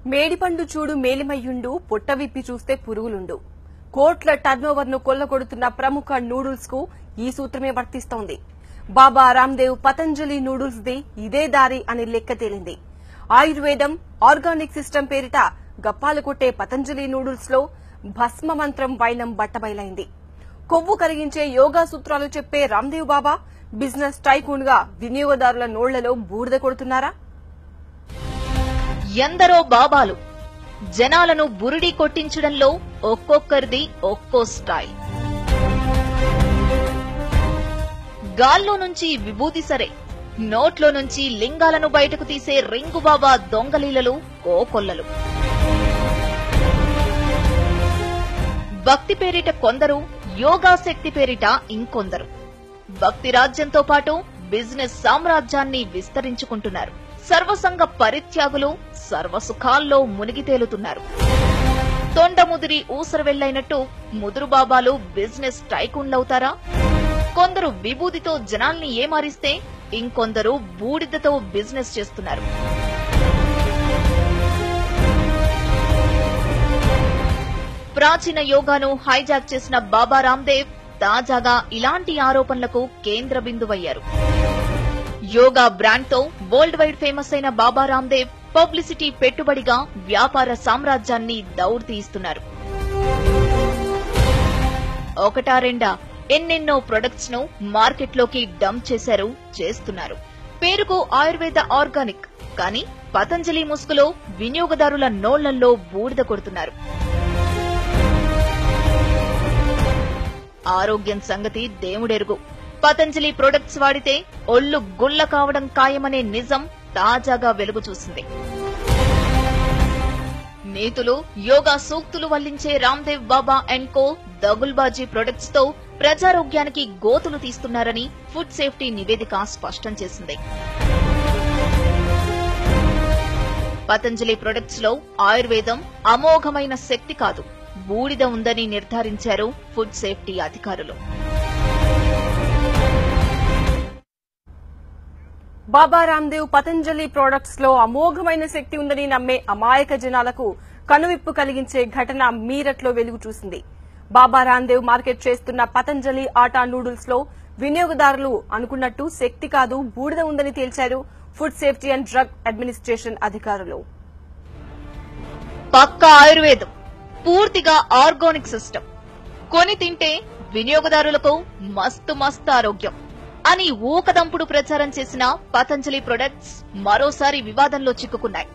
మేడిపండు చూడు మేలిమయ్యుండు పొట్ట విప్పి చూస్తే పురుగులుండు. కోట్ల టర్నోవర్ను కొల్లగొడుతున్న ప్రముఖ నూడిల్స్ కు ఈ సూత్రమే వర్తిస్తోంది. బాబా రామ్దేవ్ పతంజలి నూడిల్స్ ది ఇదే దారి అని లెక్క తేలింది. ఆయుర్వేదం ఆర్గానిక్ సిస్టమ్ పేరిట గప్పాలు కొట్టే పతంజలి నూడిల్స్ లో భస్మ మంత్రం వైనం బట్టబయలైంది. కొవ్వు కరిగించే యోగా సూత్రాలు చెప్పే రామ్దేవ్ బాబా బిజినెస్ టైకూన్ గా వినియోగదారుల నోళ్లలో బూడిద కొడుతున్నారా? ఎందరో బాబాలు జనాలను బురిడి కొట్టించడంలో ఒక్కొక్కరిది ఒక్కో స్టైల్. గాల్లో నుంచి విభూతి సరే, నోట్లో నుంచి లింగాలను బయటకు తీసే రింగు బాబా దొంగలీలలు కోకొల్లలు. భక్తి పేరిట కొందరు, యోగా శక్తి పేరిట ఇంకొందరు భక్తి రాజ్యంతో పాటు బిజినెస్ సామ్రాజ్యాన్ని విస్తరించుకుంటున్నారు. సర్వసంగ పరిత్యాగులు సర్వసుఖాల్లో మునిగి తేలుతున్నారు. తొండముదిరి ఊసరవెళ్లైనట్టు ముదురు బాబాలు బిజినెస్ టైకూన్లవుతారా? కొందరు విభూతితో జనాల్ని ఏమారిస్తే ఇంకొందరు బూడిదతో బిజినెస్ చేస్తున్నారు. ప్రాచీన యోగాను హైజాక్ చేసిన బాబా రామ్దేవ్ తాజాగా ఇలాంటి ఆరోపణలకు కేంద్ర బిందువయ్యారు. యోగా బ్రాండ్ తో వరల్డ్ వైడ్ ఫేమస్ అయిన బాబా రామ్దేవ్ పబ్లిసిటీ పెట్టుబడిగా వ్యాపార సామ్రాజ్యాన్ని దౌర్తీయిస్తున్నారు. ఒకటా రెండా ఎన్నెన్నో ప్రొడక్ట్స్ ను మార్కెట్లోకి డంప్ చేస్తున్నారు. పేరుకు ఆయుర్వేద ఆర్గానిక్, కానీ పతంజలి ముసుగులో వినియోగదారుల నోళ్లల్లో బూడిద కొడుతున్నారు. ఆరోగ్యం సంగతి దేవుడెరుగు. పతంజలి ప్రొడక్ట్స్ వాడితే ఒళ్లు గుల్ల కావడం ఖాయమనే నిజం తాజాగా వెలుగు చూసింది. నీతులు, యోగా సూక్తులు వల్లించే రామ్దేవ్ బాబా అండ్ కో దగుల్బాజీ ప్రొడక్ట్స్ తో ప్రజారోగ్యానికి గోతులు తీస్తున్నారని ఫుడ్ సేఫ్టీ నివేదిక స్పష్టం చేసింది. పతంజలి ప్రొడక్ట్స్ లో ఆయుర్వేదం అమోఘమైన శక్తి కాదు, బూడిద ఉందని నిర్ధారించారు ఫుడ్ సేఫ్టీ అధికారులు. బాబా రామ్దేవ్ పతంజలి ప్రొడక్ట్స్ లో అమోఘమైన శక్తి ఉందని నమ్మే అమాయక జనాలకు కనువిప్పు కలిగించే ఘటన మీరట్లో వెలుగు చూసింది. బాబా రామ్దేవ్ మార్కెట్ చేస్తున్న పతంజలి ఆటా నూడిల్స్ లో వినియోగదారులు అనుకున్నట్టు శక్తి కాదు, బూడిద ఉందని తేల్చారు food safety and drug administration అధికారులు. పక్కా ఆయుర్వేదం, పూర్తిగా ఆర్గానిక్ సిస్టమ్, కొని తింటే వినియోగదారులకు మస్తు ఆరోగ్యం అని ఊకదంపుడు ప్రచారం చేసిన పతంజలి ప్రొడక్ట్స్ మరోసారి వివాదంలో చిక్కుకున్నాయి.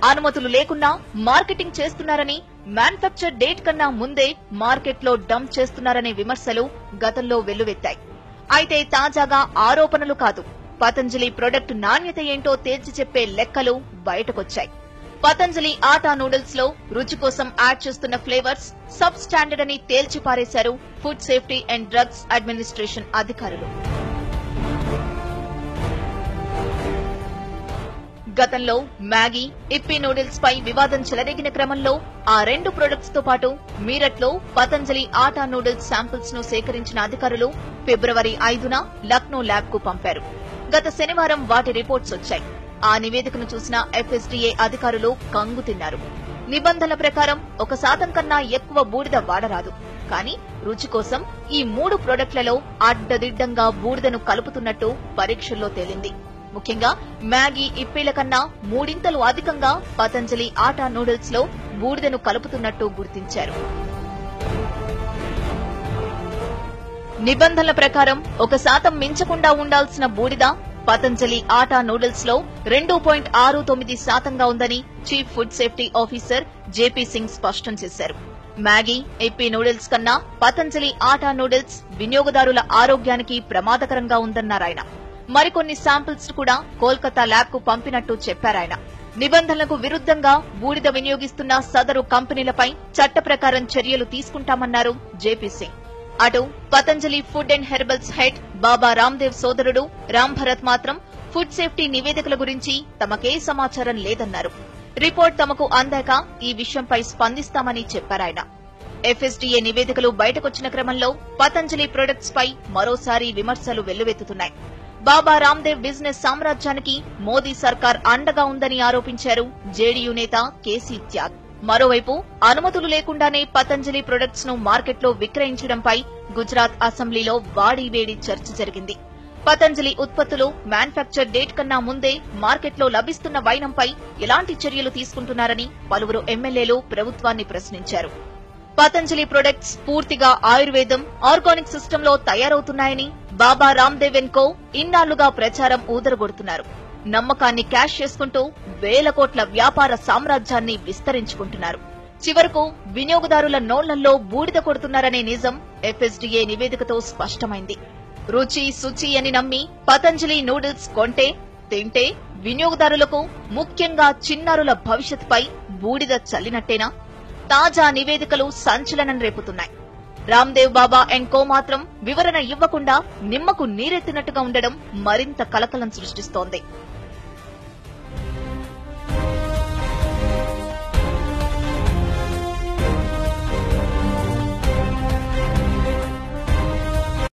అనుమతులు లేకున్నా మార్కెటింగ్ చేస్తున్నారని, మ్యానుఫ్యాక్చర్ డేట్ కన్నా ముందే మార్కెట్లో డంప్ చేస్తున్నారనే విమర్శలు గతంలో వెల్లువెత్తాయి. అయితే తాజాగా ఆరోపణలు కాదు, పతంజలి ప్రొడక్ట్ నాణ్యత ఏంటో తేల్చి చెప్పే లెక్కలు బయటకొచ్చాయి. పతంజలి ఆటా నూడిల్స్ లో రుచి కోసం యాడ్ చేస్తున్న ఫ్లేవర్స్ సబ్ స్టాండర్డ్ అని తేల్చి పారేశారు food safety and drugs administration అధికారులు. గతంలో మ్యాగీ, ఇప్పీ నూడిల్స్ పై వివాదం చెలరేగిన క్రమంలో ఆ రెండు ప్రొడక్ట్స్ తో పాటు మీరట్లో పతంజలి ఆటా నూడిల్స్ శాంపిల్స్ ను సేకరించిన అధికారులు ఫిబ్రవరి 5న లక్నో ల్యాబ్ కు పంపారు. గత శనివారం వాటి రిపోర్ట్స్ వచ్చాయి. ఆ నివేదికను చూసిన FSDA అధికారులు కంగు తిన్నారు. నిబంధనల ప్రకారం 1% కన్నా ఎక్కువ బూడిద వాడరాదు. కానీ రుచి కోసం ఈ 3 ప్రొడక్ట్లలో అడ్డదిడ్డంగా బూడిదను కలుపుతున్నట్టు పరీక్షల్లో తేలింది. ముఖ్యంగా మ్యాగీ, ఇప్పీల కన్నా 3 అధికంగా పతంజలి ఆటా నూడిల్స్ లో బూడిదను కలుపుతున్నట్టు గుర్తించారు. నిబంధనల ప్రకారం 1% మించకుండా ఉండాల్సిన బూడిద పతంజలి ఆటా నూడిల్స్ లో 2.69% ఉందని chief food safety officer JP Singh స్పష్టం చేశారు. మ్యాగీ, ఇప్పీ నూడిల్స్ కన్నా పతంజలి ఆటా నూడిల్స్ వినియోగదారుల ఆరోగ్యానికి ప్రమాదకరంగా ఉందన్నారాయన. మరికొన్ని శాంపిల్స్ కూడా కోల్కతా ల్యాబ్ కు పంపినట్టు చెప్పారాయన. నిబంధనలకు విరుద్దంగా బూడిద వినియోగిస్తున్న సదరు కంపెనీలపై చట్ట ప్రకారం చర్యలు తీసుకుంటామన్నారు జేపీ సింగ్. అటు Patanjali food and herbals head Baba Ramdev సోదరుడు రామ్ భరత్ మాత్రం ఫుడ్ సేఫ్టీ నివేదికల గురించి తమకే సమాచారం లేదన్నారు. రిపోర్ట్ తమకు అందాక ఈ విషయంపై స్పందిస్తామని చెప్పారాయన. FSDA నివేదికలు బయటకొచ్చిన క్రమంలో పతంజలి ప్రొడక్ట్స్ పై మరోసారి విమర్శలు వెల్లువెత్తుతున్నాయి. బాబా రామ్దేవ్ బిజినెస్ సామ్రాజ్యానికి మోదీ సర్కార్ అండగా ఉందని ఆరోపించారు జేడీయూ నేత కేసీ త్యాగ్. మరోవైపు అనుమతులు లేకుండానే పతంజలి ప్రొడక్ట్స్ ను మార్కెట్లో విక్రయించడంపై గుజరాత్ అసెంబ్లీలో వాడీవేడి చర్చ జరిగింది. పతంజలి ఉత్పత్తులు మ్యానుఫ్యాక్చర్ డేట్ కన్నా ముందే మార్కెట్లో లభిస్తున్న వైనంపై ఎలాంటి చర్యలు తీసుకుంటున్నారని పలువురు ఎమ్మెల్యేలు ప్రభుత్వాన్ని ప్రశ్నించారు. పతంజలి ప్రొడక్ట్స్ పూర్తిగా ఆయుర్వేదం, ఆర్గానిక్ సిస్టంలో తయారవుతున్నాయని బాబా రామ్దేవ్ అండ్ కో ఇన్నాళ్లుగా ప్రచారం ఊదరగొడుతున్నారు. నమ్మకాన్ని క్యాష్ చేసుకుంటూ వేల కోట్ల వ్యాపార సామ్రాజ్యాన్ని విస్తరించుకుంటున్నారు. చివరకు వినియోగదారుల నోళ్లలో బూడిద కొడుతున్నారనే నిజం ఎఫ్ఎస్డీఏ నివేదికతో స్పష్టమైంది. రుచి శుచి అని నమ్మి పతంజలి నూడిల్స్ కొంటే, తింటే వినియోగదారులకు, ముఖ్యంగా చిన్నారుల భవిష్యత్తుపై బూడిద చల్లినట్టేనా? తాజా నివేదికలు సంచలనం రేపుతున్నాయి. రామ్దేవ్ బాబా అండ్ కో మాత్రం వివరణ ఇవ్వకుండా నిమ్మకు నీరెత్తినట్టుగా ఉండడం మరింత కలకలం సృష్టిస్తోంది.